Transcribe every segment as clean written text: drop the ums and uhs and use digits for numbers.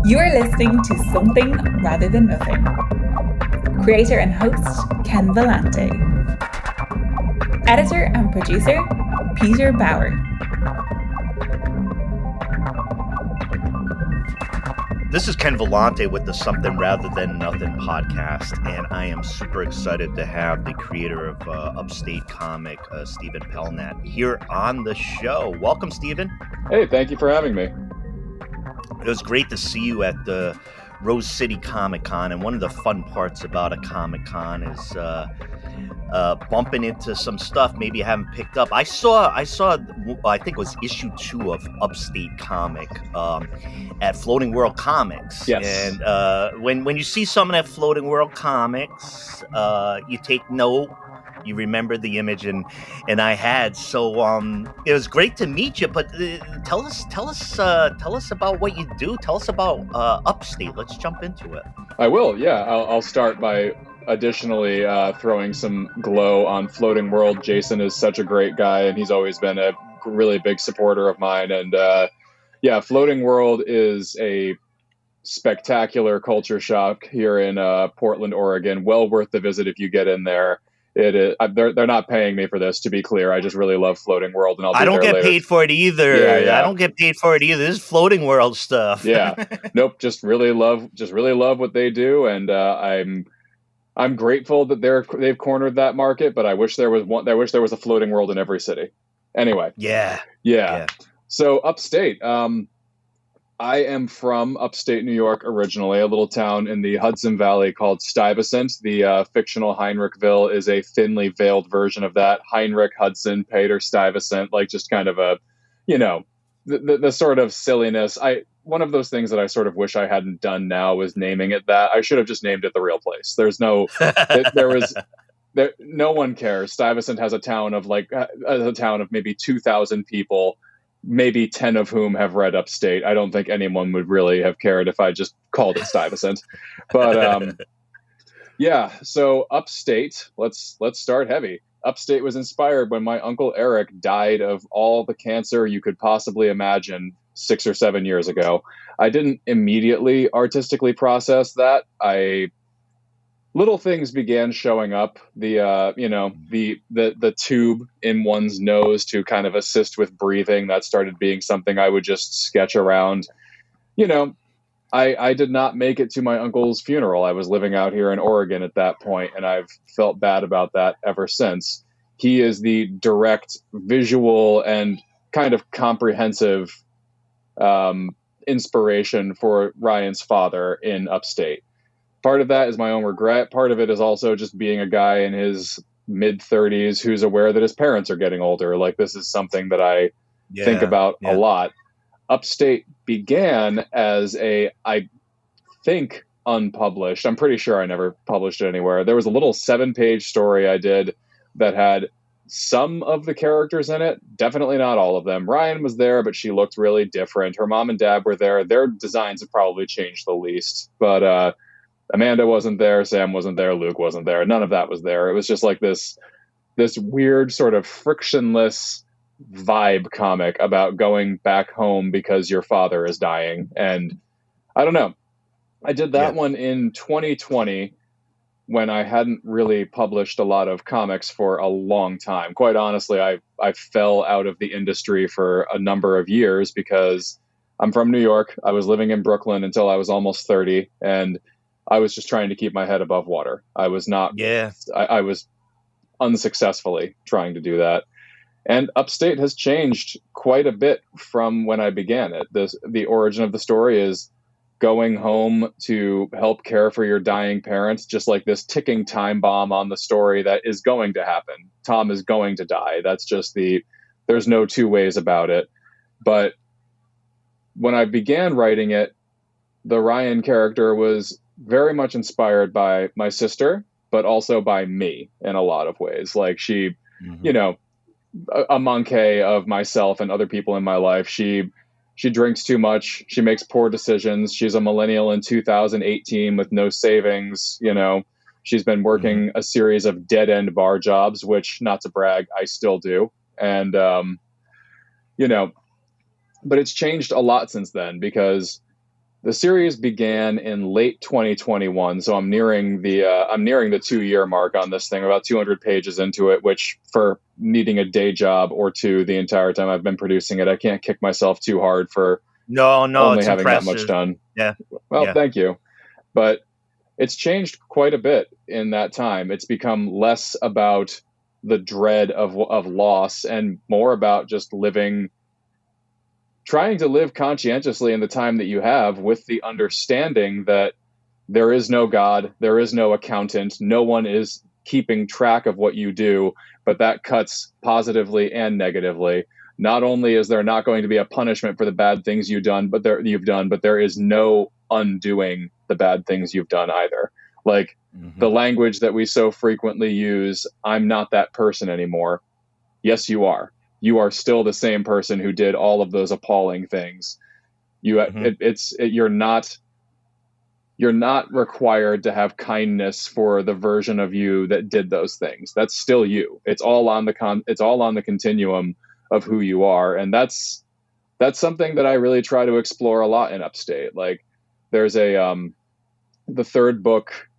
You are listening to Something Rather Than Nothing. Creator and host, Ken Vellante. Editor and producer, Peter Bauer. This is Ken Vellante with the Something Rather Than Nothing podcast, and I am super excited to have the creator of Upstate Comic, Stephen Pellnat, here on the show. Welcome, Stephen. Hey, thank you for having me. It was great to see you at the Rose City Comic Con, and one of the fun parts about a Comic Con is bumping into some stuff maybe you haven't picked up. I saw I think it was issue 2 of Upstate Comic at Floating World Comics. Yes. And when you see someone at Floating World Comics, you take note. You remember the image, and I had. So it was great to meet you. But tell us about what you do. Tell us about Upstate. Let's jump into it. I will. Yeah, I'll start by additionally throwing some glow on Floating World. Jason is such a great guy, and he's always been a really big supporter of mine. And yeah, Floating World is a spectacular culture shock here in Portland, Oregon. Well worth the visit if you get in there. It is. They're not paying me for this, to be clear. I just really love Floating World, and I don't get paid for it either. Yeah. I don't get paid for it either. This is Floating World stuff. Yeah. Nope. Just really love what they do, and I'm grateful that they've cornered that market. But I wish there was one. I wish there was a Floating World in every city. Anyway. Yeah. So Upstate. I am from upstate New York originally, a little town in the Hudson Valley called Stuyvesant. The fictional Heinrichville is a thinly veiled version of that. Heinrich, Hudson, Peter, Stuyvesant, like just kind of a, the sort of silliness. One of those things that I sort of wish I hadn't done now was naming it that. I should have just named it the real place. There's no, no one cares. Stuyvesant has a town of maybe 2,000 people. Maybe 10 of whom have read Upstate. I don't think anyone would really have cared if I just called it Stuyvesant. But yeah, so Upstate, let's start heavy. Upstate was inspired when my Uncle Eric died of all the cancer you could possibly imagine 6 or 7 years ago. I didn't immediately artistically process that. Little things began showing up. The tube in one's nose to kind of assist with breathing. That started being something I would just sketch around. I did not make it to my uncle's funeral. I was living out here in Oregon at that point, and I've felt bad about that ever since. He is the direct visual and kind of comprehensive inspiration for Ryan's father in Upstate. Part of that is my own regret. Part of it is also just being a guy in his mid-30s who's aware that his parents are getting older. Like, this is something that I think about a lot. Upstate began as I think, unpublished. I'm pretty sure I never published it anywhere. There was a little 7-page story I did that had some of the characters in it. Definitely not all of them. Ryan was there, but she looked really different. Her mom and dad were there. Their designs have probably changed the least. But, Amanda wasn't there, Sam wasn't there, Luke wasn't there. None of that was there. It was just like this weird sort of frictionless vibe comic about going back home because your father is dying. And I don't know. I did that one in 2020 when I hadn't really published a lot of comics for a long time. Quite honestly, I fell out of the industry for a number of years because I'm from New York. I was living in Brooklyn until I was almost 30, and I was just trying to keep my head above water. I was not. Yeah. I was unsuccessfully trying to do that. And Upstate has changed quite a bit from when I began it. The origin of the story is going home to help care for your dying parents, just like this ticking time bomb on the story that is going to happen. Tom is going to die. That's just there's no two ways about it. But when I began writing it, the Ryan character was very much inspired by my sister, but also by me in a lot of ways. Like she, a monkey of myself and other people in my life. She drinks too much. She makes poor decisions. She's a millennial in 2018 with no savings. She's been working a series of dead end bar jobs, which, not to brag, I still do. And, but it's changed a lot since then because The series began in late 2021, so I'm nearing the 2-year mark on this thing. About 200 pages into it, which for needing a day job or two the entire time I've been producing it, I can't kick myself too hard for No, only it's having that much impressive. done. Yeah. Well, Yeah. thank you. But it's changed quite a bit in that time. It's become less about the dread of loss and more about just trying to live conscientiously in the time that you have, with the understanding that there is no God, there is no accountant, no one is keeping track of what you do, but that cuts positively and negatively. Not only is there not going to be a punishment for the bad things you've done, but there is no undoing the bad things you've done either. Like the language that we so frequently use, I'm not that person anymore. Yes, you are. You are still the same person who did all of those appalling things. You're not required to have kindness for the version of you that did those things. That's still you. It's all on the continuum of who you are, and that's something that I really try to explore a lot in Upstate. Like, there's the third book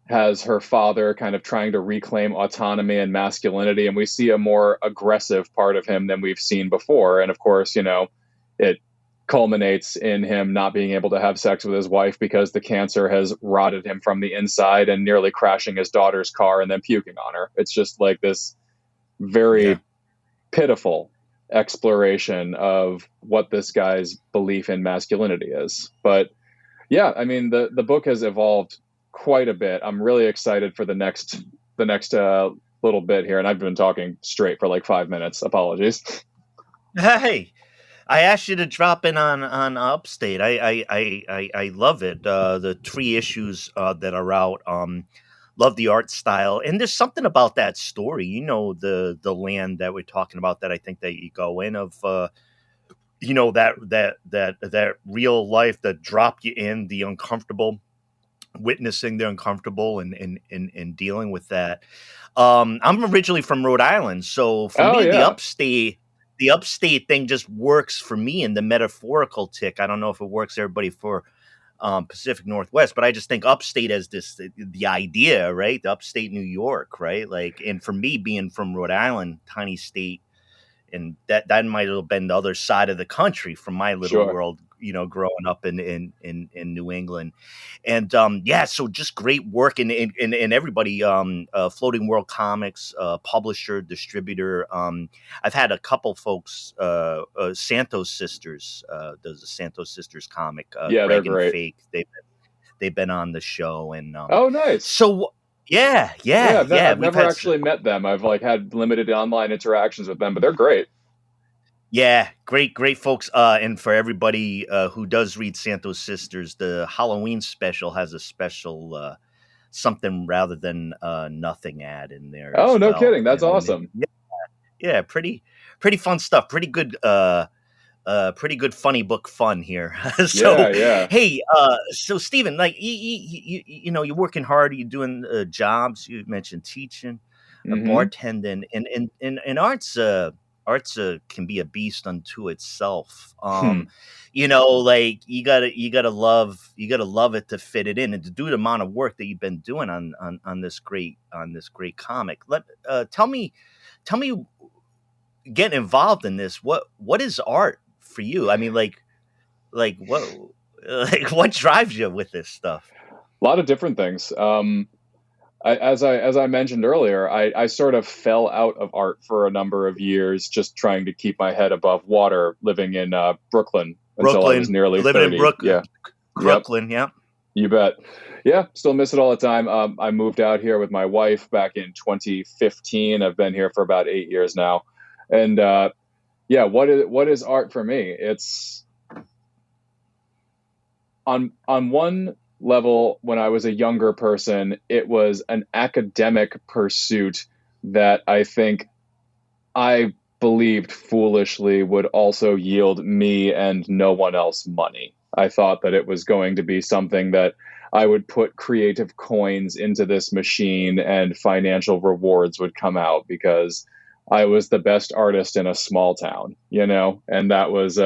has her father kind of trying to reclaim autonomy and masculinity, and we see a more aggressive part of him than we've seen before. And of course, it culminates in him not being able to have sex with his wife because the cancer has rotted him from the inside, and nearly crashing his daughter's car and then puking on her. It's just like this very pitiful exploration of what this guy's belief in masculinity is. But yeah, I mean, the book has evolved quite a bit. I'm really excited for the next little bit here, and I've been talking straight for like 5 minutes. Apologies. Hey, I asked you to drop in on Upstate. I love it. The 3 issues that are out. Love the art style, and there's something about that story. The land that we're talking about that I think that you go in of. That real life that dropped you in the uncomfortable, witnessing the uncomfortable and dealing with that. I'm originally from Rhode Island, so for me, the upstate thing just works for me in the metaphorical tick. I don't know if it works for everybody for Pacific Northwest, but I just think upstate as the idea, right? The upstate New York, right? Like, and for me, being from Rhode Island, tiny state, and that might have been the other side of the country from my little world, growing up in New England. And so just great work, and everybody, Floating World Comics, publisher, distributor. I've had a couple folks, Santos Sisters, does the Santos Sisters comic. Yeah, Greg they're great. Fake. They've been on the show, and oh, nice. So I've never actually met them. I've had limited online interactions with them, but they're great. Yeah, great folks. And for everybody who does read Santos Sisters, the Halloween special has a special something rather than nothing ad in there. Oh, no kidding! That's awesome. Yeah, pretty fun stuff. Pretty good funny book fun here. Hey, so Stephen, like you're working hard, you're doing jobs. You mentioned teaching, bartending, and arts can be a beast unto itself. Like you gotta love it to fit it in, and to do the amount of work that you've been doing on this great comic. Tell me, getting involved in this, what is art for you? I mean, like what drives you with this stuff? A lot of different things. As I mentioned earlier, I sort of fell out of art for a number of years, just trying to keep my head above water, living in Brooklyn until I was nearly 30. Brooklyn, yeah. You bet. Yeah, still miss it all the time. I moved out here with my wife back in 2015. I've been here for about 8 years now. And what is art for me? It's on one level, when I was a younger person, it was an academic pursuit that I think I believed foolishly would also yield me and no one else money. I thought that it was going to be something that I would put creative coins into this machine and financial rewards would come out because I was the best artist in a small town, and that was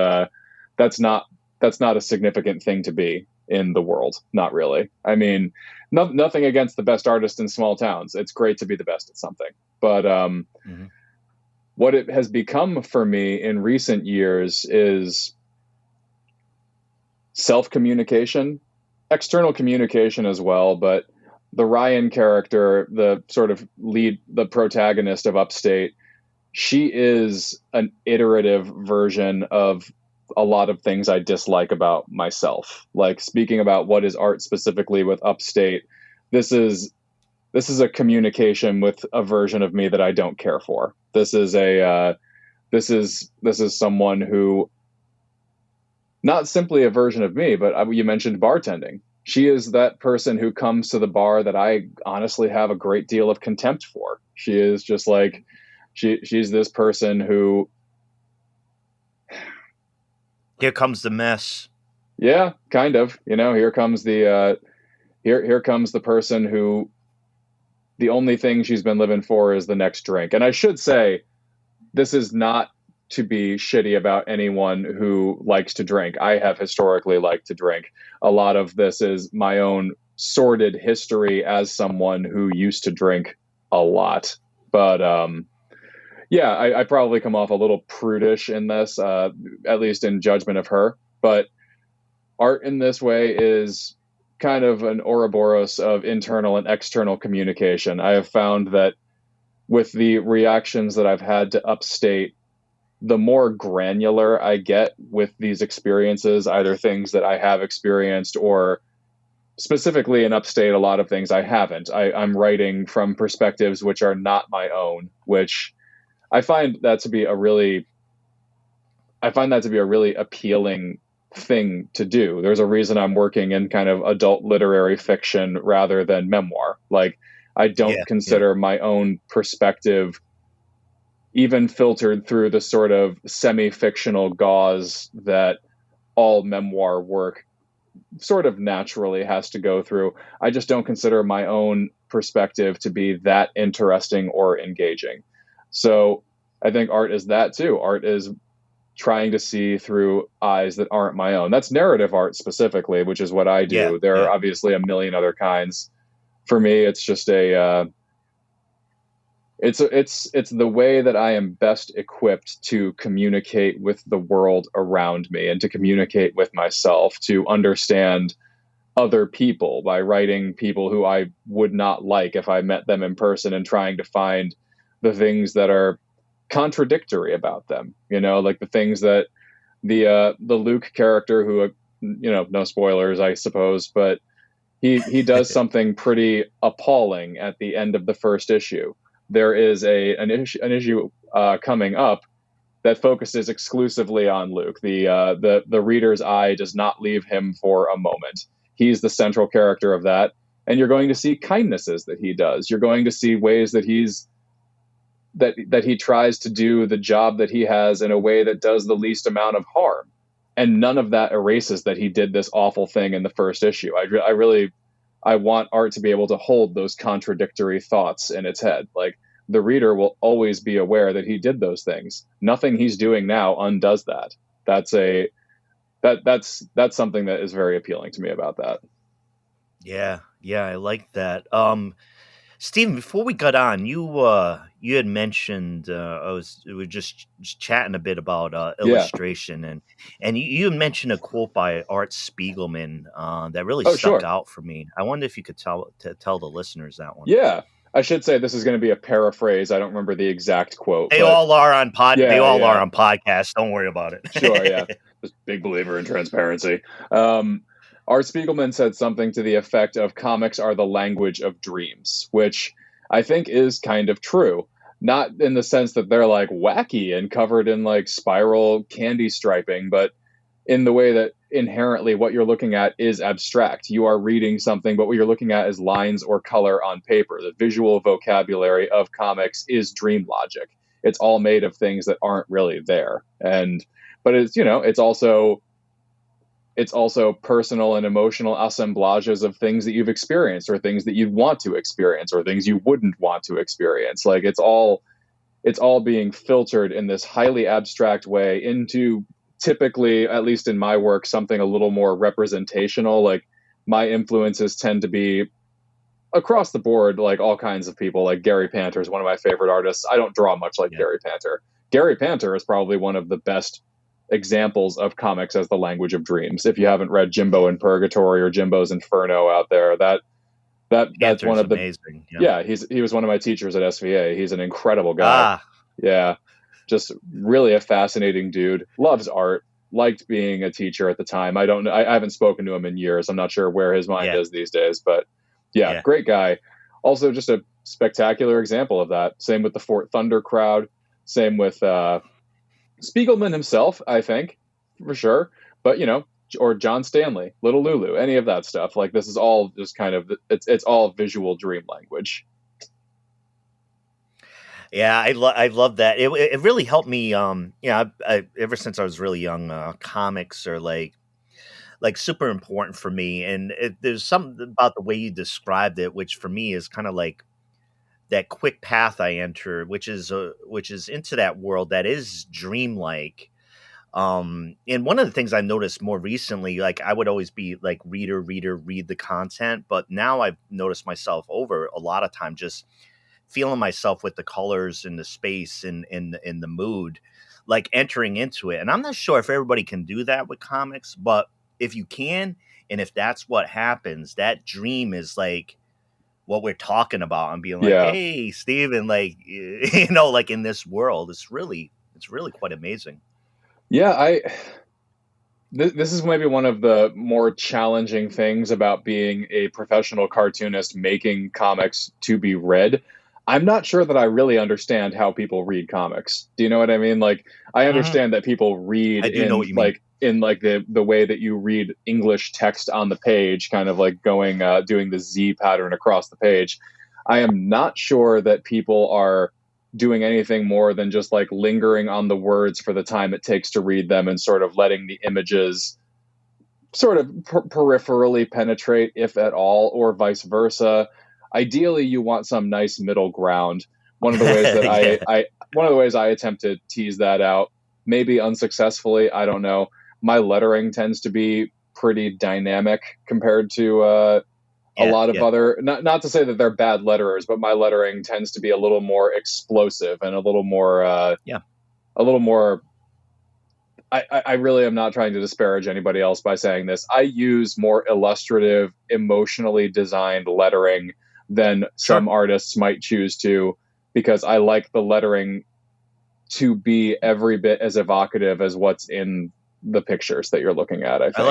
that's not that's not a significant thing to be in the world. Not really. I mean, nothing against the best artists in small towns. It's great to be the best at something. But what it has become for me in recent years is self-communication, external communication as well. But the Ryan character, the sort of lead, the protagonist of Upstate, she is an iterative version of a lot of things I dislike about myself. Like, speaking about what is art specifically with Upstate, this is a communication with a version of me that I don't care for. This is someone who, not simply a version of me, but you mentioned bartending. She is that person who comes to the bar that I honestly have a great deal of contempt for. She is just like, she's this person who, here comes the mess. Yeah, kind of. Here comes the here comes the person who, the only thing she's been living for is the next drink. And I should say, this is not to be shitty about anyone who likes to drink. I have historically liked to drink. A lot of this is my own sordid history as someone who used to drink a lot. But yeah, I probably come off a little prudish in this, at least in judgment of her. But art in this way is kind of an Ouroboros of internal and external communication. I have found that with the reactions that I've had to Upstate, the more granular I get with these experiences, either things that I have experienced or specifically in Upstate, a lot of things I haven't. I'm writing from perspectives which are not my own, which I find that to be a really appealing thing to do. There's a reason I'm working in kind of adult literary fiction rather than memoir. Like, I don't consider my own perspective even filtered through the sort of semi-fictional gauze that all memoir work sort of naturally has to go through. I just don't consider my own perspective to be that interesting or engaging. So I think art is that too. Art is trying to see through eyes that aren't my own. That's narrative art specifically, which is what I do. Yeah, there are obviously a million other kinds. For me, it's just it's the way that I am best equipped to communicate with the world around me and to communicate with myself, to understand other people by writing people who I would not like if I met them in person, and trying to find the things that are contradictory about them, like the things that the Luke character, who, no spoilers, I suppose, but he does something pretty appalling at the end of the first issue. There is an issue coming up that focuses exclusively on Luke. The reader's eye does not leave him for a moment. He's the central character of that, and you're going to see kindnesses that he does. You're going to see ways that he tries to do the job that he has in a way that does the least amount of harm. And none of that erases that he did this awful thing in the first issue. I want art to be able to hold those contradictory thoughts in its head. Like, the reader will always be aware that he did those things. Nothing he's doing now undoes that. That's something that is very appealing to me about that. Yeah, I like that. Stephen, before we got on, you had mentioned we were just chatting a bit about illustration, and you mentioned a quote by Art Spiegelman that really stuck out for me. I wonder if you could tell the listeners that one. Yeah, I should say this is going to be a paraphrase. I don't remember the exact quote. They all are on are on podcasts. Don't worry about it. Sure, yeah. Just big believer in transparency. Art Spiegelman said something to the effect of comics are the language of dreams, which I think is kind of true. Not in the sense that they're like wacky and covered in like spiral candy striping, but in the way that inherently what you're looking at is abstract. You are reading something, but what you're looking at is lines or color on paper. The visual vocabulary of comics is dream logic. It's all made of things that aren't really there. But it's also personal and emotional assemblages of things that you've experienced, or things that you'd want to experience, or things you wouldn't want to experience. Like, it's all being filtered in this highly abstract way into typically, at least in my work, something a little more representational. Like my influences tend to be across the board, like all kinds of people. Like Gary Panter is one of my favorite artists. I don't draw much like Gary Panter. Gary Panter is probably one of the best examples of comics as the language of dreams. If you haven't read Jimbo in Purgatory or Jimbo's Inferno out there, that's one of the amazing. He was one of my teachers at SVA. He's an incredible guy. Yeah, just really a fascinating dude. Loves art. Liked being a teacher at the time. I haven't spoken to him in years. I'm not sure where his mind is these days, but great guy. Also, just a spectacular example of that. Same with the Fort Thunder crowd. Same with Spiegelman himself, I think, for sure. But, or John Stanley, Little Lulu, any of that stuff. Like, this is all just kind of, it's all visual dream language. Yeah, I love that. It really helped me. Ever since I was really young, comics are like super important for me. And there's something about the way you described it, which for me is kind of like that quick path I enter, which is into that world that is dreamlike. And one of the things I noticed more recently, like I would always be like read the content, but now I've noticed myself over a lot of time just feeling myself with the colors and the space and in the mood, like entering into it. And I'm not sure if everybody can do that with comics, but if you can, and if that's what happens, that dream is like what we're talking about and being like, hey, Steven, like, like in this world, it's really quite amazing. Yeah. This is maybe one of the more challenging things about being a professional cartoonist making comics to be read. I'm not sure that I really understand how people read comics. Do you know what I mean? Like, I understand that people read in the way that you read English text on the page, kind of like doing the Z pattern across the page. I am not sure that people are doing anything more than just like lingering on the words for the time it takes to read them and sort of letting the images sort of peripherally penetrate, if at all, or vice versa. Ideally, you want some nice middle ground. One of the ways that one of the ways I attempt to tease that out, maybe unsuccessfully, I don't know. My lettering tends to be pretty dynamic compared to a lot of other. Not to say that they're bad letterers, but my lettering tends to be a little more explosive and a little more. A little more. I really am not trying to disparage anybody else by saying this. I use more illustrative, emotionally designed lettering than some artists might choose to, because I like the lettering to be every bit as evocative as what's in the pictures that you're looking at, I think. I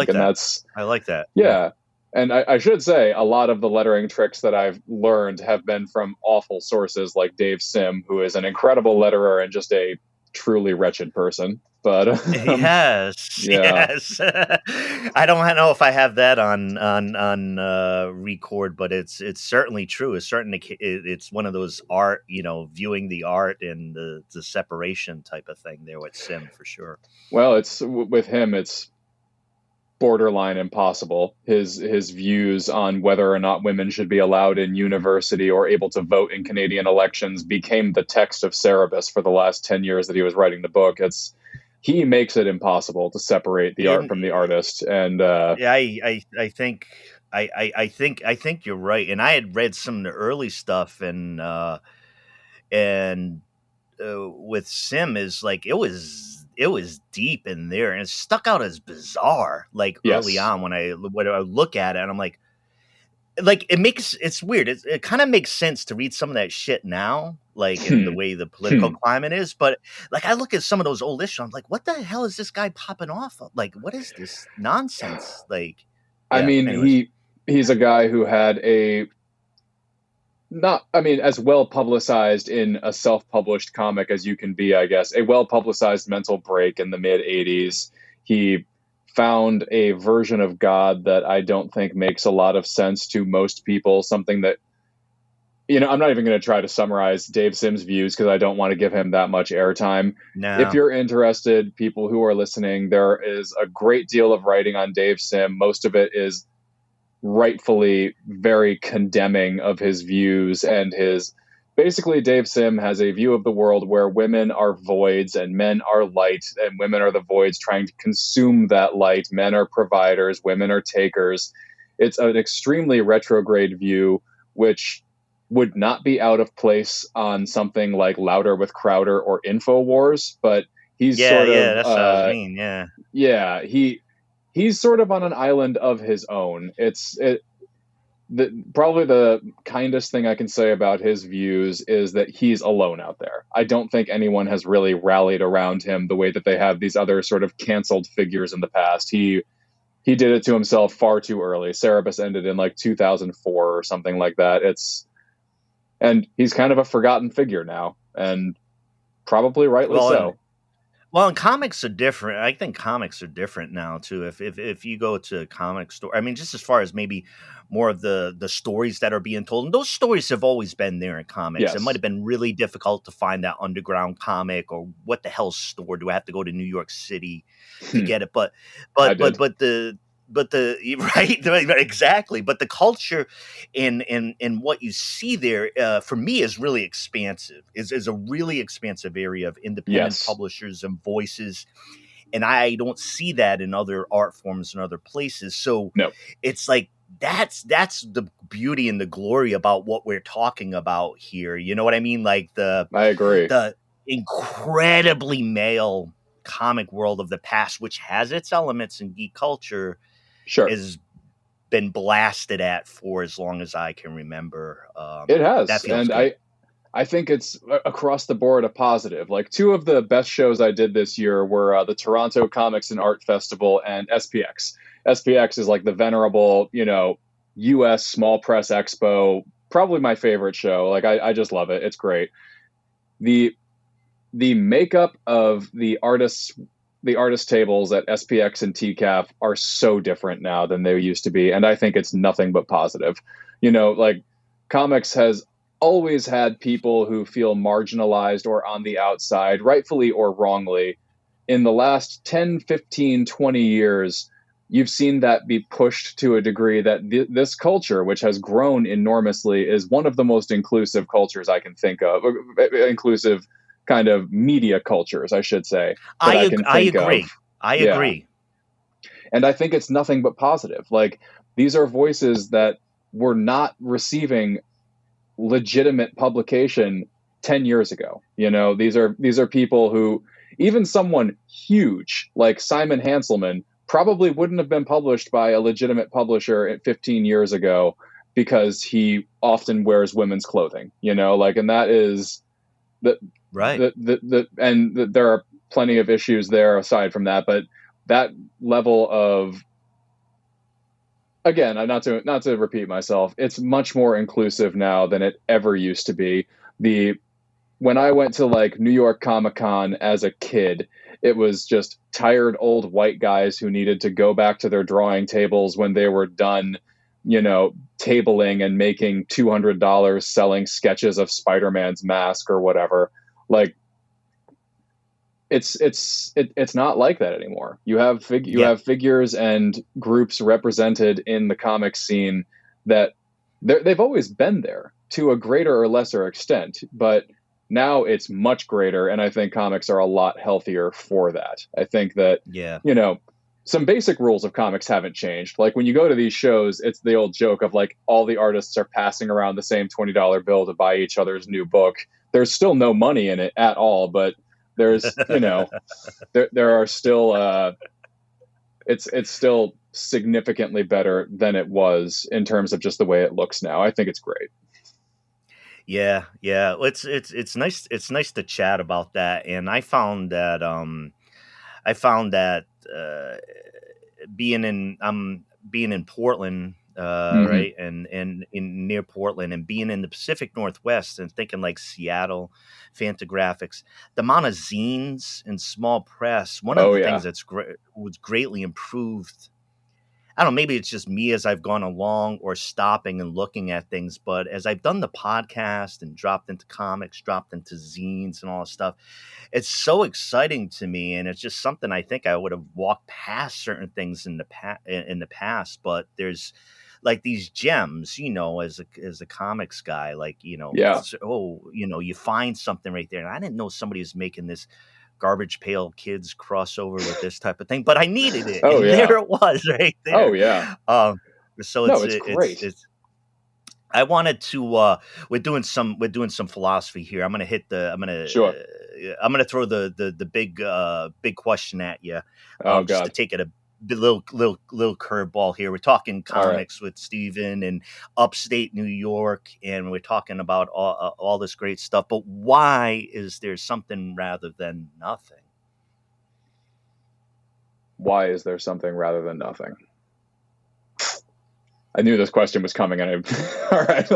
like that. Yeah. And I should say a lot of the lettering tricks that I've learned have been from awful sources like Dave Sim, who is an incredible letterer and just a truly wretched person. But yes. I don't know if I have that on record, but it's certainly true. It's one of those art, viewing the art and the separation type of thing there with Sim for sure. Well, it's with him, it's borderline impossible. His views on whether or not women should be allowed in university or able to vote in Canadian elections became the text of Cerebus for the last 10 years that he was writing the book. He makes it impossible to separate the art from the artist. And I think you're right. And I had read some of the early stuff, and with Sim is like it was deep in there, and it stuck out as bizarre. Like early on, when I look at it, and I'm like it's weird. It kind of makes sense to read some of that shit now, like in the way the political climate is. But like I look at some of those old issues, I'm like, what the hell is this guy popping off of? Like, what is this nonsense? Like, he's a guy who had as well publicized in a self-published comic as you can be, I guess, a well-publicized mental break in the mid 80s. He found a version of God that I don't think makes a lot of sense to most people. Something that, I'm not even going to try to summarize Dave Sim's views because I don't want to give him that much airtime. No. If you're interested, people who are listening, there is a great deal of writing on Dave Sim. Most of it is rightfully very condemning of his views and his basically Dave Sim has a view of the world where women are voids and men are light, and women are the voids trying to consume that light. Men are providers, women are takers. It's an extremely retrograde view, which would not be out of place on something like Louder with Crowder or InfoWars, but he's Yeah, sort yeah, of that's what I was mean. Yeah. yeah, he's sort of on an island of his own. Probably the kindest thing I can say about his views is that he's alone out there. I don't think anyone has really rallied around him the way that they have these other sort of canceled figures in the past. He did it to himself far too early. Cerebus ended in like 2004 or something like that. And he's kind of a forgotten figure now, and probably rightly Well, so. And comics are different. I think comics are different now too. If you go to a comic store, I mean, just as far as maybe more of the stories that are being told, and those stories have always been there in comics. Yes. It might have been really difficult to find that underground comic, or what the hell store do I have to go to New York City to get it? But the right, exactly. But the culture in what you see there, for me, is really expansive. Is a really expansive area of independent publishers and voices, and I don't see that in other art forms and other places. So it's like that's the beauty and the glory about what we're talking about here. You know what I mean? Like I agree. The incredibly male comic world of the past, which has its elements in geek culture, has been blasted at for as long as I can remember. It has, and good. I think it's across the board a positive. Like, two of the best shows I did this year were the Toronto Comics and Art Festival and SPX. SPX is like the venerable, U.S. small press expo, probably my favorite show. Like, I just love it. It's great. The makeup of the artist tables at SPX and TCAF are so different now than they used to be, and I think it's nothing but positive. Like, comics has always had people who feel marginalized or on the outside, rightfully or wrongly. In the last 10, 15, 20 years, you've seen that be pushed to a degree that this culture, which has grown enormously, is one of the most inclusive cultures I can think of. Inclusive kind of media cultures, I should say. I agree. And I think it's nothing but positive. Like, these are voices that were not receiving legitimate publication 10 years ago. These are people who, even someone huge like Simon Hanselman, probably wouldn't have been published by a legitimate publisher 15 years ago, because he often wears women's clothing, and that is right. And there are plenty of issues there aside from that, but that level of, again, not to repeat myself, it's much more inclusive now than it ever used to be. When I went to like New York Comic-Con as a kid, it was just tired old white guys who needed to go back to their drawing tables when they were done, tabling and making $200 selling sketches of Spider-Man's mask or whatever. Like, it's not like that anymore. You have figures and groups represented in the comic scene that they've always been there to a greater or lesser extent, but now it's much greater, and I think comics are a lot healthier for that. I think that some basic rules of comics haven't changed. Like, when you go to these shows, it's the old joke of like all the artists are passing around the same $20 bill to buy each other's new book. There's still no money in it at all, but there's, there are still, it's still significantly better than it was in terms of just the way it looks now. I think it's great. Yeah. It's nice. It's nice to chat about that. And I found that, being in Portland, right, and in near Portland, and being in the Pacific Northwest, and thinking like Seattle, Fantagraphics, the amount of zines and small press. One of the things that's was greatly improved I don't know, maybe it's just me as I've gone along or stopping and looking at things, but as I've done the podcast and dropped into comics, dropped into zines and all this stuff, it's so exciting to me, and it's just something I think I would have walked past certain things in the past, but there's like these gems, as a comics guy, like, Yeah. you find something right there. And I didn't know somebody was making this Garbage Pail Kids crossover with this type of thing, but I needed it. Oh, And yeah. there it was right there. Oh, yeah. So No, it's great. it's I wanted to we're doing some philosophy here. Sure. I'm gonna throw the big question at you. Oh, Just to God. take it a little curveball here. We're talking All right. comics with Steven and upstate New York, and we're talking about all this great stuff. But why is there something rather than nothing? Why is there something rather than nothing? I knew this question was coming, and all right,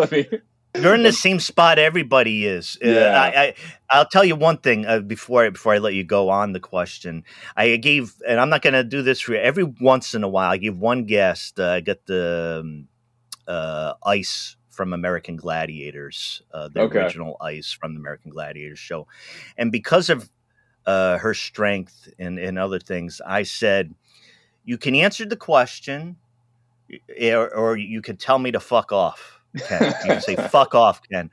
You're in the same spot everybody is. Yeah. I'll tell you one thing before I let you go on the question. I gave, and I'm not going to do this for every once in a while. I give one guest. I got the Ice from American Gladiators, the original Ice from the American Gladiators show, and because of her strength and other things, I said, you can answer the question, or you can tell me to fuck off, Ken. You can say fuck off, Ken.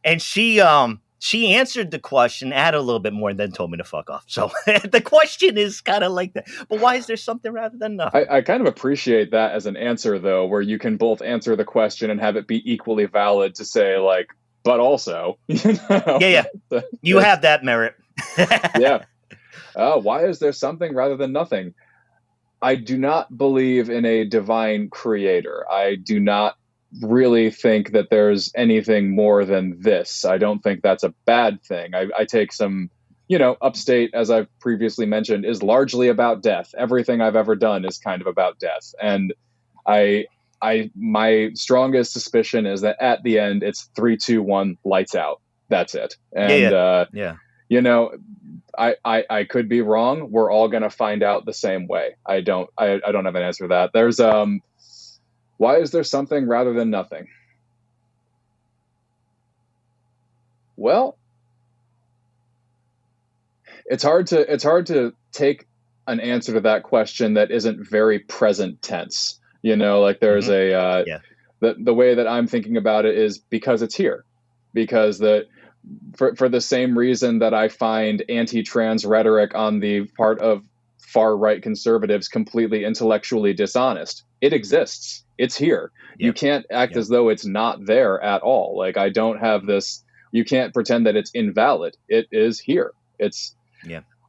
And she answered the question, added a little bit more, and then told me to fuck off. So the question is kind of like that. But why is there something rather than nothing? I kind of appreciate that as an answer, though, where you can both answer the question and have it be equally valid to say, like, but also. Yeah. You have that merit. Yeah. Why is there something rather than nothing? I do not believe in a divine creator. I do not really think that there's anything more than this. I don't think that's a bad thing. I take some, upstate, as I've previously mentioned, is largely about death. Everything I've ever done is kind of about death. And my strongest suspicion is that at the end, it's 3, 2, 1, lights out. That's it. And, yeah. I could be wrong. We're all going to find out the same way. I don't have an answer to that. There's, why is there something rather than nothing? Well, it's hard to take an answer to that question that isn't very present tense. Like there's the way that I'm thinking about it is because it's here, because for the same reason that I find anti-trans rhetoric on the part of far-right conservatives completely intellectually dishonest. It exists. It's here. Yep. You can't act as though it's not there at all. Like, I don't have this. You can't pretend that it's invalid. It is here. It's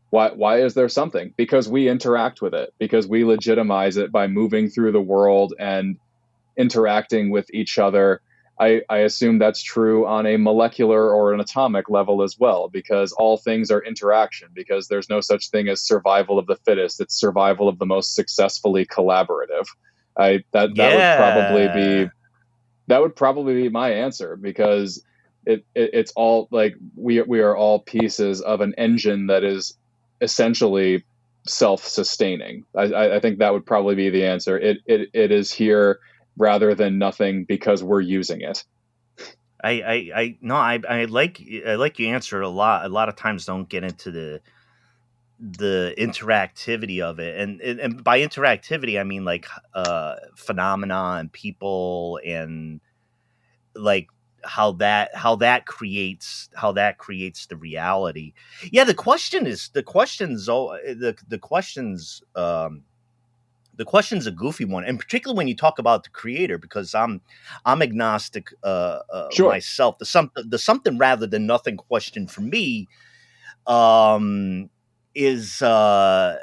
why is there something? Because we interact with it, because we legitimize it by moving through the world and interacting with each other. I assume that's true on a molecular or an atomic level as well, because all things are interaction, because there's no such thing as survival of the fittest. It's survival of the most successfully collaborative. That would probably be my answer, because it's all like we are all pieces of an engine that is essentially self-sustaining. I think that would probably be the answer. It is here rather than nothing because we're using it. I like your answer a lot. A lot of times don't get into the interactivity of it, and by interactivity I mean like phenomena and people, and like how that creates the reality. Yeah, the question's a goofy one, and particularly when you talk about the creator, because I'm agnostic Sure. myself. The something rather than nothing question for me is the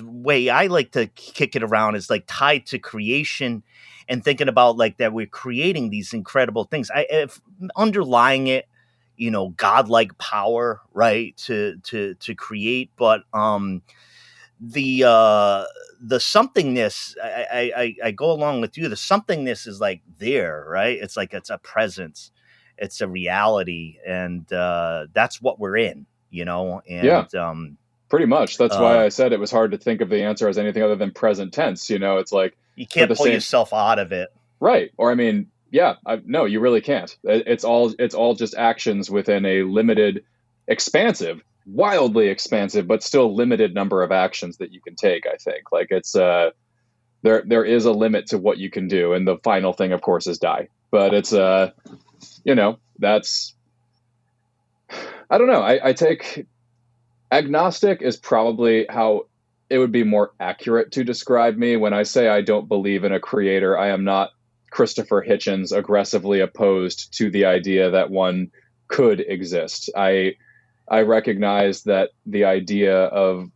way I like to kick it around is like tied to creation and thinking about like that we're creating these incredible things. If underlying it, godlike power, right, to create, but the somethingness, I go along with you. The somethingness is like there, right? It's like it's a presence, it's a reality, and that's what we're in, And pretty much. That's why I said it was hard to think of the answer as anything other than present tense. It's like You for can't the pull same yourself out of it. right. Or I mean, yeah, no, you really can't. It's all just actions within a limited, expansive, wildly expansive, but still limited number of actions that you can take. I think like it's there is a limit to what you can do, and the final thing, of course, is die. But it's that's I don't know. I take agnostic is probably how it would be more accurate to describe me. When I say I don't believe in a creator, I am not Christopher Hitchens aggressively opposed to the idea that one could exist. I recognize that the idea of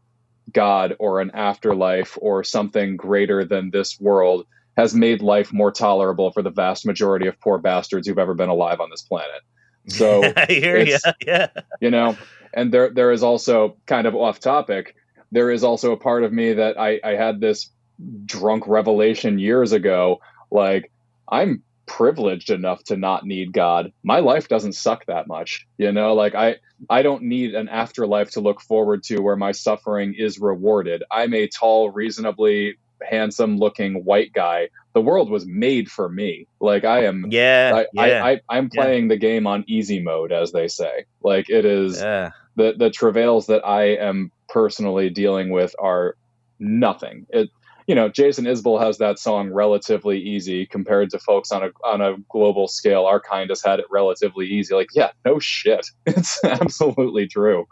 God or an afterlife or something greater than this world has made life more tolerable for the vast majority of poor bastards who've ever been alive on this planet. So I hear you. it's, Yeah. And there is also, kind of off topic, there is also a part of me that I had this drunk revelation years ago. Like, I'm privileged enough to not need God. My life doesn't suck that much. Like I don't need an afterlife to look forward to where my suffering is rewarded. I'm a tall, reasonably handsome looking white guy. The world was made for me. Like Yeah. Yeah. I'm Yeah. playing the game on easy mode, as they say. Like it is Yeah. the travails that I am personally dealing with are nothing. Jason Isbell has that song "Relatively Easy" compared to folks on a global scale. Our kind has had it relatively easy. Like, yeah, no shit, it's absolutely true.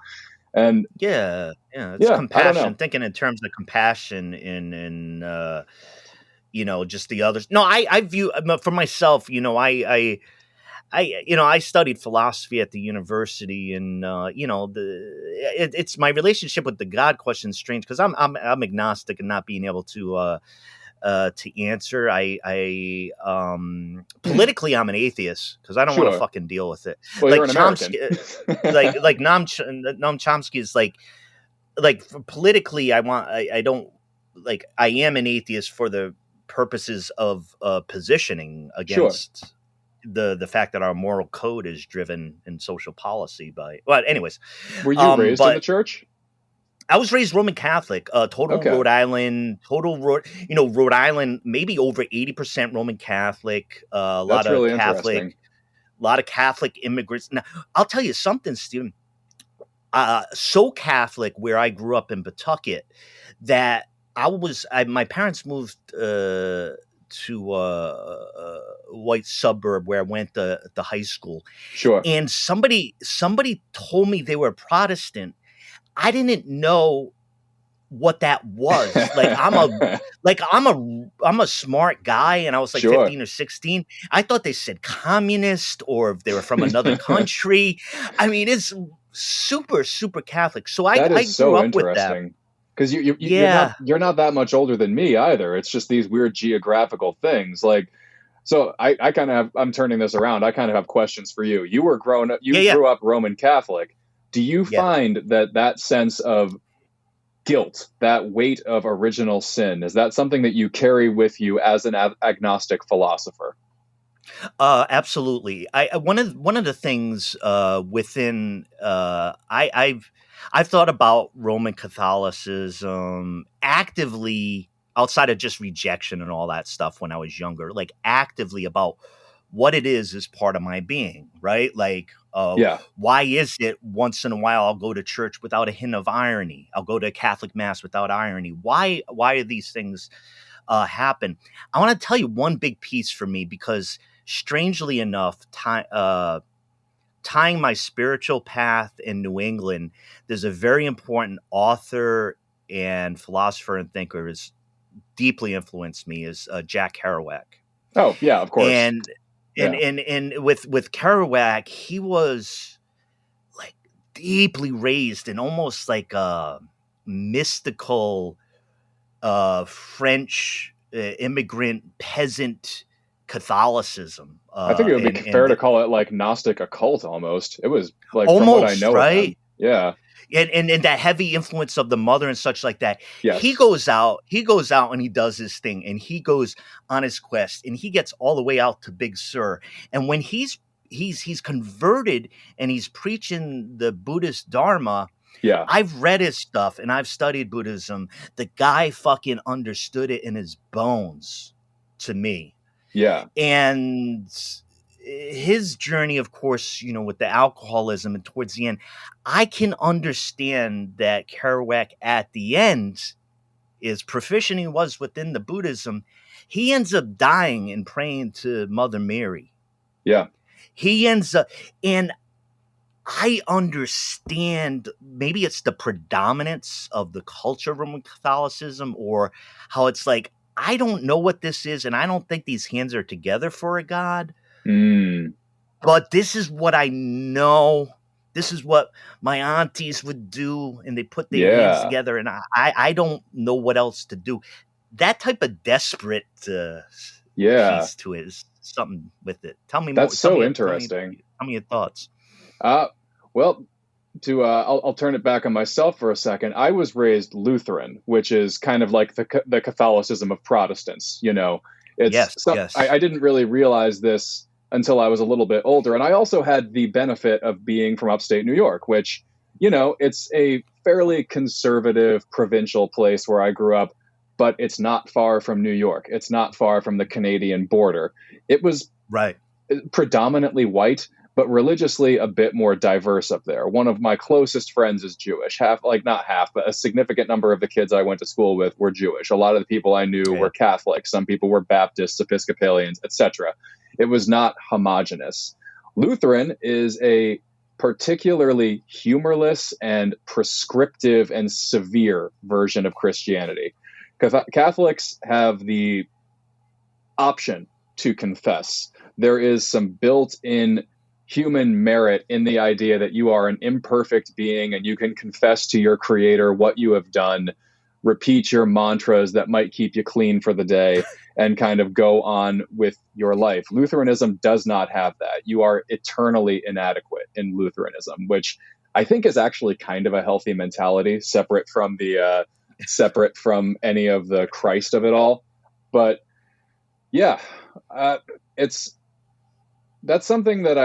And Yeah. Yeah. It's yeah, I don't compassion. know. Thinking in terms of compassion in just the others. No, I view for myself, I studied philosophy at the university, and it's my relationship with the God question is strange because I'm agnostic and not being able to answer. Politically I'm an atheist because I don't want to Sure. fucking deal with it. Well, Like you're an American. Chomsky, like Noam Chomsky is politically I don't like I am an atheist for the purposes of positioning Sure. against the fact that our moral code is driven in social policy by. Well, anyways, Were you raised in the but church? I was raised Roman Catholic, total Okay. Rhode Island, Rhode Island, maybe over 80% Roman Catholic, That's really interesting. a lot of Catholic immigrants. Now, I'll tell you something, Steven. So Catholic where I grew up in Pawtucket that my parents moved to a white suburb where I went to high school. Sure. And somebody told me they were Protestant. I didn't know what that was. I'm a smart guy, and I was like Sure. 15 or 16. I thought they said communist or if they were from another country. I mean, it's super, super Catholic. So I grew so up with that. interesting. Because you're not that much older than me either. It's just these weird geographical things. Like, so I kind of I'm turning this around. I kind of have questions for you. You were grown up. You grew up Roman Catholic. Do you find that sense of guilt, that weight of original sin, is that something that you carry with you as an agnostic philosopher? Absolutely. One of the things within I've thought about Roman Catholicism actively outside of just rejection and all that stuff when I was younger, like actively about what it is part of my being, right? Like, why is it once in a while I'll go to church without a hint of irony? I'll go to a Catholic mass without irony. Why do these things happen? I want to tell you one big piece for me because strangely enough, tying my spiritual path in New England, there's a very important author and philosopher and thinker who's deeply influenced me is Jack Kerouac. Oh yeah, of course. And with Kerouac, he was like deeply raised in almost like a mystical French immigrant peasant Catholicism. I think it would be fair to call it like Gnostic occult almost. It was like almost, from what I know, right? of them. Yeah. And that heavy influence of the mother and such like that. Yes. He goes out and he does his thing and he goes on his quest and he gets all the way out to Big Sur. And when he's converted and he's preaching the Buddhist Dharma, Yeah. I've read his stuff and I've studied Buddhism. The guy fucking understood it in his bones, to me. Yeah. And his journey, of course, with the alcoholism and towards the end, I can understand that Kerouac at the end, as proficient he was within the Buddhism, he ends up dying and praying to Mother Mary. Yeah. He ends up, and I understand maybe it's the predominance of the culture of Roman Catholicism, or how it's like, I don't know what this is, and I don't think these hands are together for a God. But this is what I know. This is what my aunties would do, and they put their hands together, and I don't know what else to do. That type of desperate piece to it is something with it. Tell me more. That's so interesting. Tell me your thoughts. Well, I'll turn it back on myself for a second. I was raised Lutheran, which is kind of like the Catholicism of Protestants. It's I didn't really realize this until I was a little bit older. And I also had the benefit of being from upstate New York, which, it's a fairly conservative provincial place where I grew up, but it's not far from New York. It's not far from the Canadian border. It was predominantly white, but religiously a bit more diverse up there. One of my closest friends is Jewish. Not half, but a significant number of the kids I went to school with were Jewish. A lot of the people I knew were Catholic. Some people were Baptists, Episcopalians, etc. It was not homogenous. Lutheran is a particularly humorless and prescriptive and severe version of Christianity. Catholics have the option to confess. There is some built-in human merit in the idea that you are an imperfect being and you can confess to your creator what you have done, repeat your mantras that might keep you clean for the day, and kind of go on with your life. Lutheranism does not have that. You are eternally inadequate in Lutheranism, which I think is actually kind of a healthy mentality, separate from any of the Christ of it all. But yeah, that's something that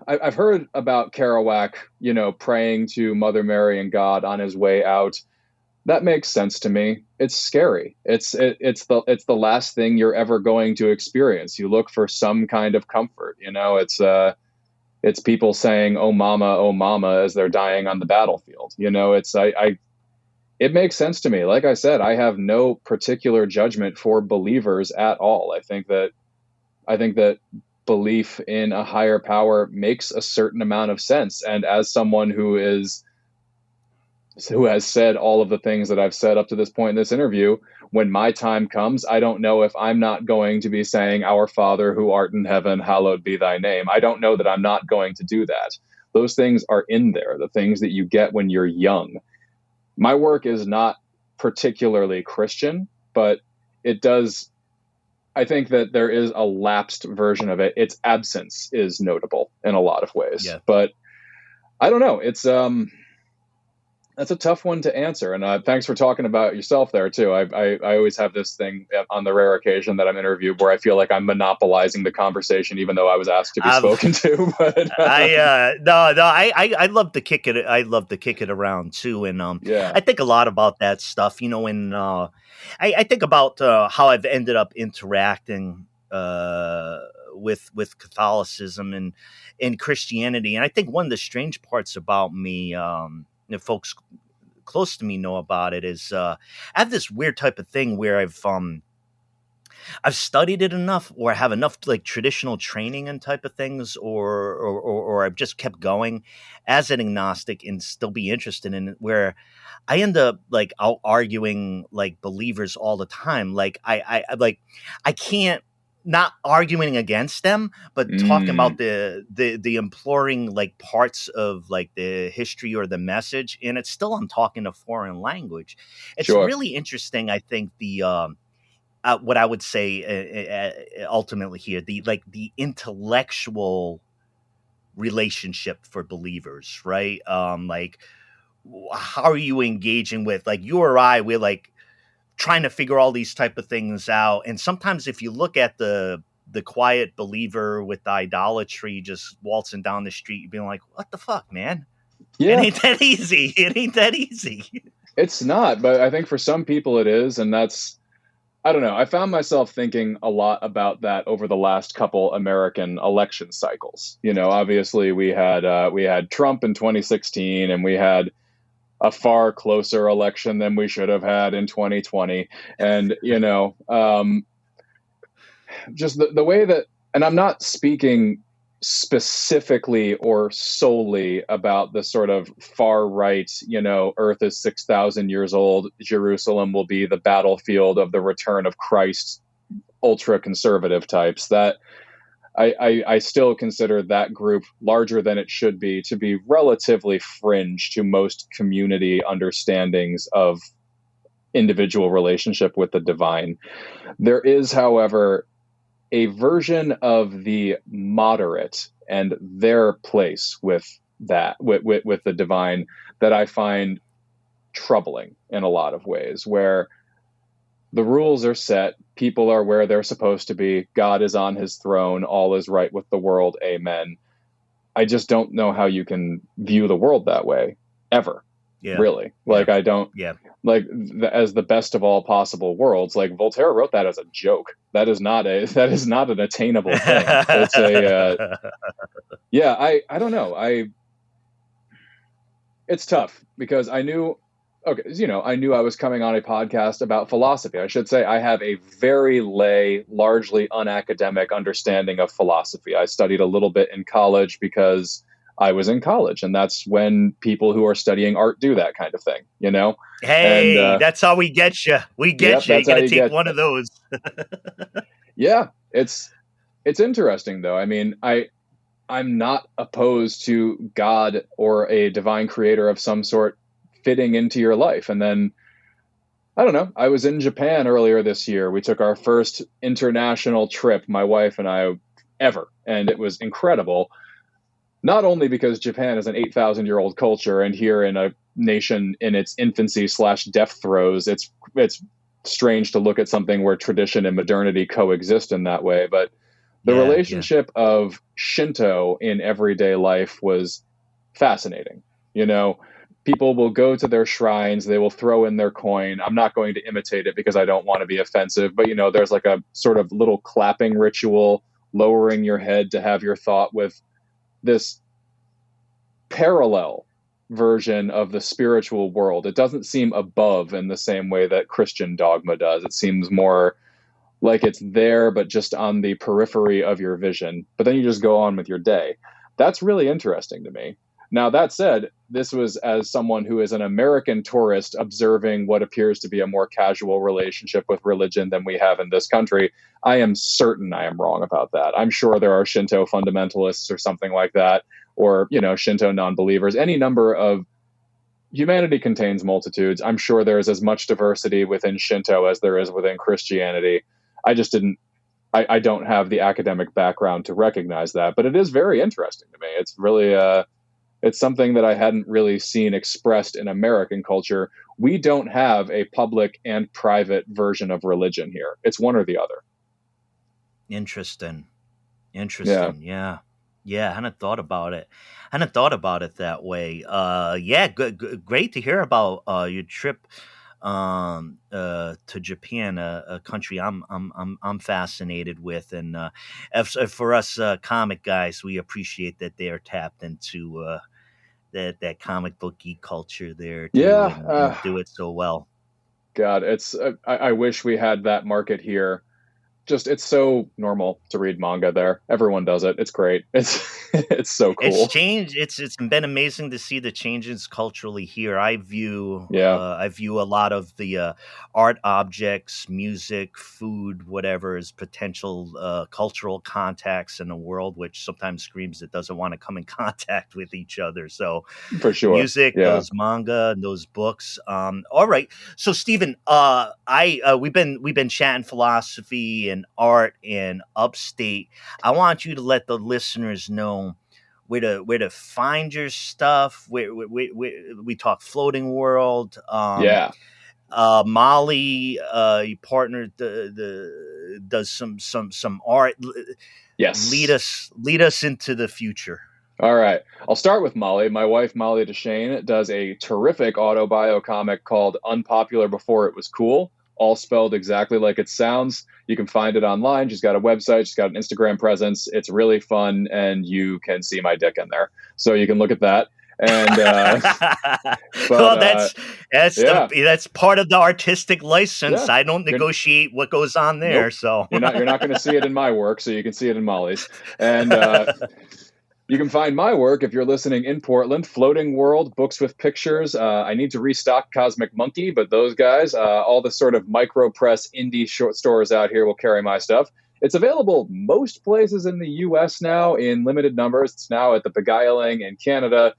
I've heard about Kerouac, praying to Mother Mary and God on his way out. That makes sense to me. It's scary. It's the last thing you're ever going to experience. You look for some kind of comfort. It's people saying "Oh mama" as they're dying on the battlefield. It makes sense to me. Like I said, I have no particular judgment for believers at all. I think that belief in a higher power makes a certain amount of sense. And as someone who has said all of the things that I've said up to this point in this interview, when my time comes, I don't know if I'm not going to be saying, "Our Father who art in heaven, hallowed be thy name." I don't know that I'm not going to do that. Those things are in there, the things that you get when you're young. My work is not particularly Christian, but it does. I think that there is a lapsed version of it. Its absence is notable in a lot of ways, but I don't know. That's a tough one to answer. And thanks for talking about yourself there too. I always have this thing on the rare occasion that I'm interviewed where I feel like I'm monopolizing the conversation, even though I was asked to be spoken to. But I love to kick it. I love to kick it around too. And I think a lot about that stuff, and I think about how I've ended up interacting with Catholicism and Christianity. And I think one of the strange parts about me, folks close to me know about it, is I have this weird type of thing where I've studied it enough, or have enough like traditional training and type of things, or I've just kept going as an agnostic and still be interested in it, where I end up like out arguing like believers all the time. Like I can't, not arguing against them, but talking about the imploring like parts of like the history or the message, and it's still, I'm talking a foreign language. It's really interesting. I think the what I would say ultimately here, the intellectual relationship for believers, right? Like, how are you engaging with, like, you or I? We're like trying to figure all these type of things out. And sometimes if you look at the quiet believer with the idolatry just waltzing down the street, you're being like, what the fuck, man? Yeah, It ain't that easy. It ain't that easy. it's not, but I think for some people it is, and that's, I don't know. I found myself thinking a lot about that over the last couple American election cycles. Obviously we had Trump in 2016, and we had a far closer election than we should have had in 2020. And just the way that, and I'm not speaking specifically or solely about the sort of far right, Earth is 6,000 years old, Jerusalem will be the battlefield of the return of Christ, ultra conservative types. That I still consider that group, larger than it should be, to be relatively fringe to most community understandings of individual relationship with the divine. There is, however, a version of the moderate and their place with that, with the divine, that I find troubling in a lot of ways, where the rules are set, people are where they're supposed to be, God is on his throne, all is right with the world, amen. I just don't know how you can view the world that way ever. Yeah. Really. Like, I don't, Yeah. like, as the best of all possible worlds. Like, Voltaire wrote that as a joke. That is not an attainable thing. It's I don't know. It's tough because I knew I was coming on a podcast about philosophy. I should say I have a very lay, largely unacademic understanding of philosophy. I studied a little bit in college because I was in college, and that's when people who are studying art do that kind of thing, Hey, And that's how we get you. We get you. You got to take one of those. Yeah, it's interesting though. I mean, I'm not opposed to God or a divine creator of some sort fitting into your life. And then, I don't know, I was in Japan earlier this year. We took our first international trip, my wife and I, ever. And it was incredible. Not only because Japan is an 8,000-year-old culture, and here in a nation in its infancy / death throes, it's strange to look at something where tradition and modernity coexist in that way. But the relationship of Shinto in everyday life was fascinating. People will go to their shrines, they will throw in their coin. I'm not going to imitate it because I don't want to be offensive, but there's like a sort of little clapping ritual, lowering your head to have your thought with this parallel version of the spiritual world. It doesn't seem above in the same way that Christian dogma does. It seems more like it's there, but just on the periphery of your vision. But then you just go on with your day. That's really interesting to me. Now, that said, this was as someone who is an American tourist observing what appears to be a more casual relationship with religion than we have in this country. I am certain I am wrong about that. I'm sure there are Shinto fundamentalists or something like that, or, Shinto non-believers. Any number of humanity contains multitudes. I'm sure there is as much diversity within Shinto as there is within Christianity. I don't have the academic background to recognize that, but it is very interesting to me. It's really, it's something that I hadn't really seen expressed in American culture. We don't have a public and private version of religion here. It's one or the other. Interesting. Yeah. I hadn't thought about it. That way. Great to hear about your trip to Japan, a country I'm fascinated with, and if for us comic guys, we appreciate that they are tapped into that comic book geek culture there too, and do it so well. God, it's I wish we had that market here. Just, it's so normal to read manga there. Everyone does it. It's great. It's so cool. It's changed. It's been amazing to see the changes culturally here. I view a lot of the art objects, music, food, whatever, as potential cultural contacts in a world which sometimes screams it doesn't want to come in contact with each other. So for sure, music, those manga, those books. All right. So Stephen, we've been chatting philosophy and art in upstate. I want you to let the listeners know where to find your stuff. We talk floating world. Molly, your partner, does some art. Yes. Lead us into the future. All right. I'll start with Molly. My wife, Molly DeShane, does a terrific autobio comic called Unpopular Before It Was Cool, all spelled exactly like it sounds. You can find it online. She's got a website, she's got an Instagram presence. It's really fun, and you can see my dick in there. So you can look at that. And Well, but yeah, that's part of the artistic license. yeah. I don't You're, negotiate what goes on there, nope. so You're not going to see it in my work, so you can see it in Molly's. And you can find my work if you're listening in Portland. Floating World, books with pictures. I need to restock Cosmic Monkey, but those guys, all the sort of micro press indie short stores out here will carry my stuff. It's available most places in the U.S. now in limited numbers. It's now at the Beguiling in Canada.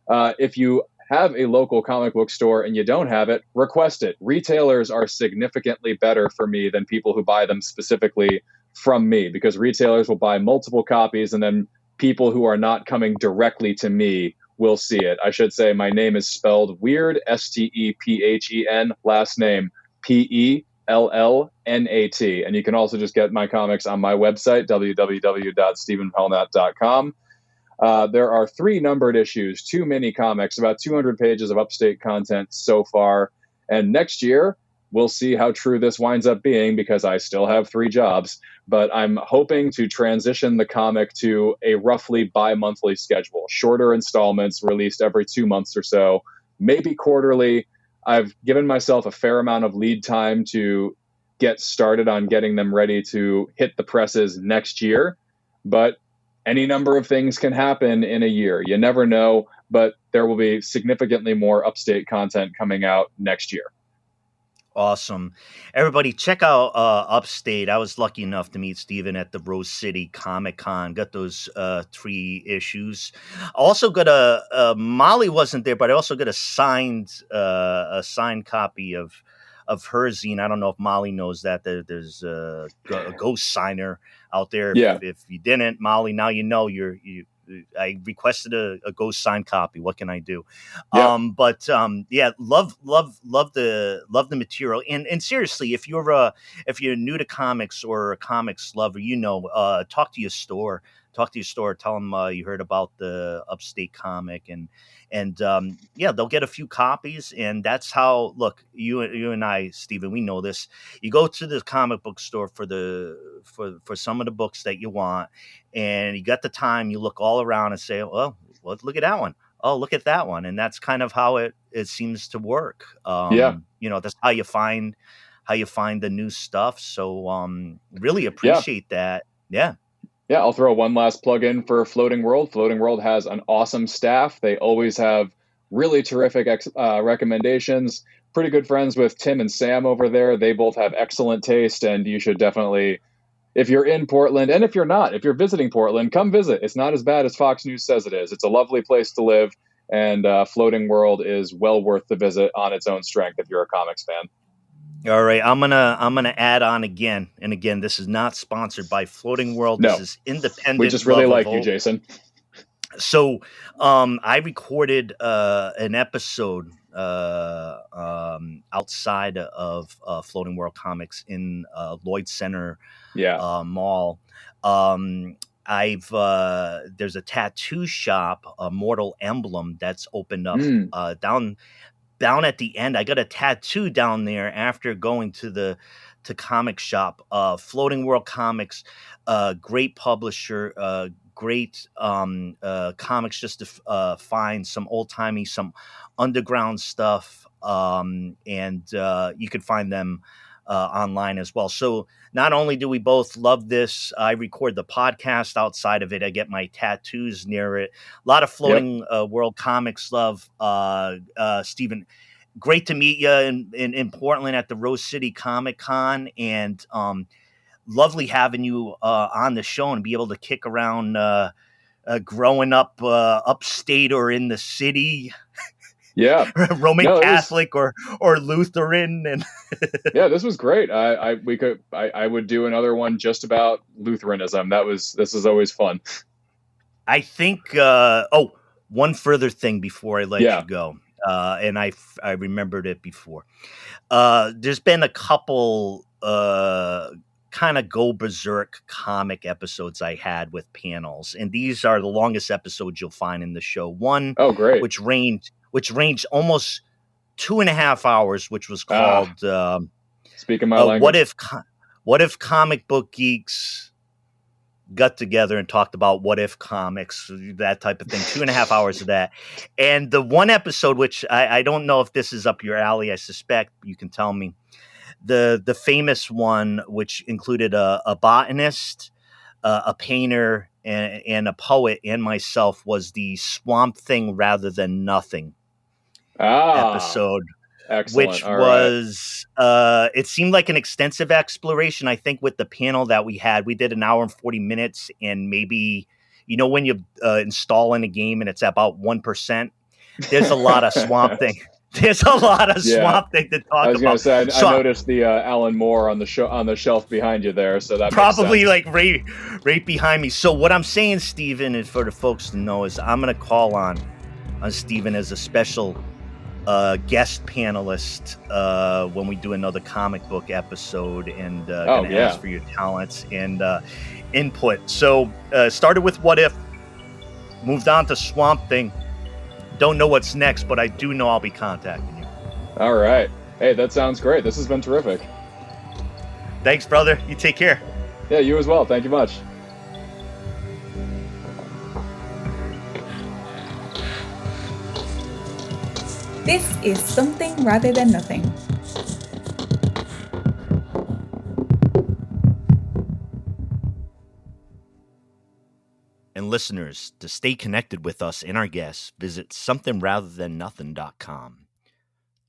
If you have a local comic book store and you don't have it, request it. Retailers are significantly better for me than people who buy them specifically from me, because retailers will buy multiple copies and then people who are not coming directly to me will see it. I should say my name is spelled weird, Stephen, last name Pellnat. And you can also just get my comics on my website, www.stephenpellnat.com. There are 3 numbered issues, 2 mini comics, about 200 pages of upstate content so far. And next year, we'll see how true this winds up being, because I still have 3 jobs. But I'm hoping to transition the comic to a roughly bi-monthly schedule, shorter installments released every 2 months or so, maybe quarterly. I've given myself a fair amount of lead time to get started on getting them ready to hit the presses next year. But any number of things can happen in a year. You never know, but there will be significantly more upstate content coming out next year. awesome. Everybody, check out Upstate. I was lucky enough to meet Steven at the Rose City Comic Con. Got those 3 issues. Also got Molly wasn't there, but I also got a signed copy of her zine. I don't know if Molly knows that there's a ghost signer out there. Yeah. If you didn't, Molly, now you know. I requested a ghost signed copy. What can I do? Yeah. Yeah, love the material. And seriously, if you're new to comics or a comics lover, talk to your store. Tell them you heard about the Upstate comic, and they'll get a few copies. And that's how, look, you and I, Stephen, we know this. You go to the comic book store for some of the books that you want, and you got the time. You look all around and say, well, look at that one. Oh, look at that one. And that's kind of how it seems to work. That's how you find the new stuff. So really appreciate that. Yeah. Yeah, I'll throw one last plug in for Floating World. Floating World has an awesome staff. They always have really terrific recommendations. Pretty good friends with Tim and Sam over there. They both have excellent taste, and you should definitely, if you're in Portland, and if you're not, if you're visiting Portland, come visit. It's not as bad as Fox News says it is. It's a lovely place to live, and Floating World is well worth the visit on its own strength if you're a comics fan. All right, I'm gonna add on again, and again, this is not sponsored by Floating World. No. This is independent. We just really like you, Jason. So, I recorded an episode outside of Floating World Comics in Lloyd Center Mall. There's a tattoo shop, Mortal Emblem, that's opened up down at the end. I got a tattoo down there after going to comic shop. Floating World Comics, great publisher, great comics just to find some old-timey, some underground stuff, and you can find them online as well. So not only do we both love this, I record the podcast outside of it. I get my tattoos near it. A lot of Floating World Comics love. Stephen, great to meet you in Portland at the Rose City Comic Con, and lovely having you on the show and be able to kick around growing up upstate or in the city. Yeah, Roman Catholic or Lutheran, and this was great. I would do another one just about Lutheranism. This is always fun. I think one further thing before I let you go, and I remembered it before. There's been a couple kind of go berserk comic episodes I had with panels, and these are the longest episodes you'll find in the show. One, Oh, great. which ranged almost 2.5 hours, which was called speaking my language. What if comic book geeks got together and talked about what if comics, that type of thing. 2.5 hours of that. And the one episode, which I don't know if this is up your alley, I suspect you can tell me. The famous one, which included a botanist, a painter, and a poet, and myself, was the Swamp Thing Rather Than Nothing episode. Excellent. Which All was, it seemed like an extensive exploration. I think with the panel that we had, we did an hour and 40 minutes, and maybe, when you install in a game and it's about 1%, there's a lot of Swamp Thing. There's a lot of Swamp Thing to talk about. I was going to say, I noticed the Alan Moore on the shelf behind you there, so that probably makes sense. like right behind me. So what I'm saying, Steven, and for the folks to know, is I'm going to call on Steven as a special guest panelist when we do another comic book episode, and ask for your talents and input. So started with What If, moved on to Swamp Thing. Don't know what's next, but I do know I'll be contacting you. All right. Hey, that sounds great. This has been terrific. Thanks, brother. You take care. Yeah, you as well. Thank you much. This is Something Rather Than Nothing. And listeners, to stay connected with us and our guests, visit somethingratherthannothing.com.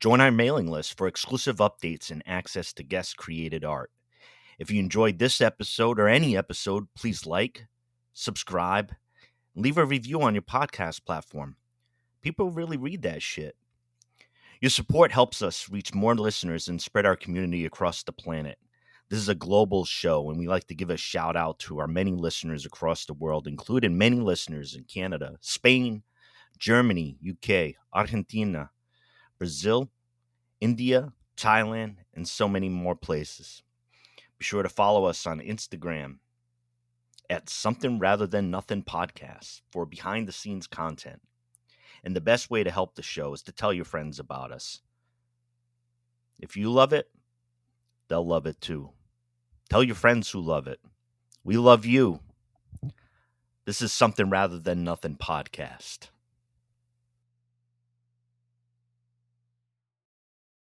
Join our mailing list for exclusive updates and access to guest-created art. If you enjoyed this episode or any episode, please like, subscribe, and leave a review on your podcast platform. People really read that shit. Your support helps us reach more listeners and spread our community across the planet. This is a global show, and we like to give a shout out to our many listeners across the world, including many listeners in Canada, Spain, Germany, UK, Argentina, Brazil, India, Thailand, and so many more places. Be sure to follow us on Instagram at Something Rather Than Nothing Podcast for behind-the-scenes content. And the best way to help the show is to tell your friends about us. If you love it, they'll love it too. Tell your friends who love it. We love you. This is Something Rather Than Nothing Podcast.